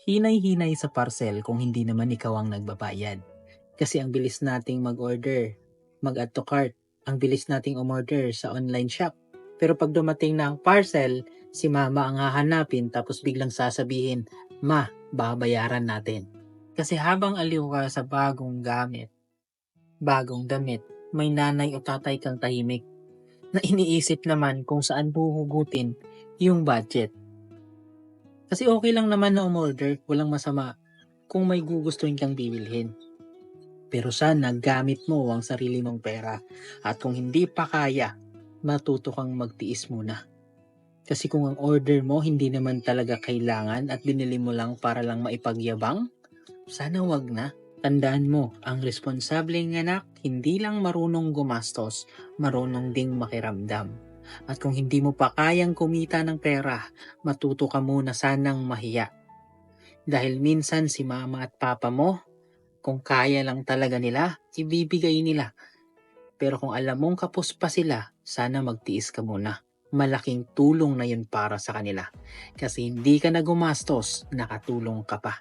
Hinay-hinay sa parcel kung hindi naman ikaw ang nagbabayad. Kasi ang bilis nating mag-order, mag-add to cart, ang bilis nating umorder sa online shop. Pero pag dumating na ang parcel, si mama ang hahanapin tapos biglang sasabihin, "Ma, babayaran natin." Kasi habang aliw ka sa bagong gamit, bagong damit, may nanay o tatay kang tahimik na iniisip naman kung saan huhugutin yung budget. Kasi okay lang naman na umorder, walang masama kung may gugustuhin kang bibilhin. Pero sana gamit mo ang sarili mong pera at kung hindi pa kaya, matuto kang magtiis muna. Kasi kung ang order mo hindi naman talaga kailangan at binili mo lang para lang maipagyabang, sana wag na. Tandaan mo, ang responsableng anak hindi lang marunong gumastos, marunong ding makiramdam. At kung hindi mo pa kayang kumita ng pera, matuto ka muna sanang mahiya. Dahil minsan si mama at papa mo, kung kaya lang talaga nila, ibibigay nila. Pero kung alam mong kapos pa sila, sana magtiis ka muna. Malaking tulong na yun para sa kanila. Kasi hindi ka na gumastos, nakatulong ka pa.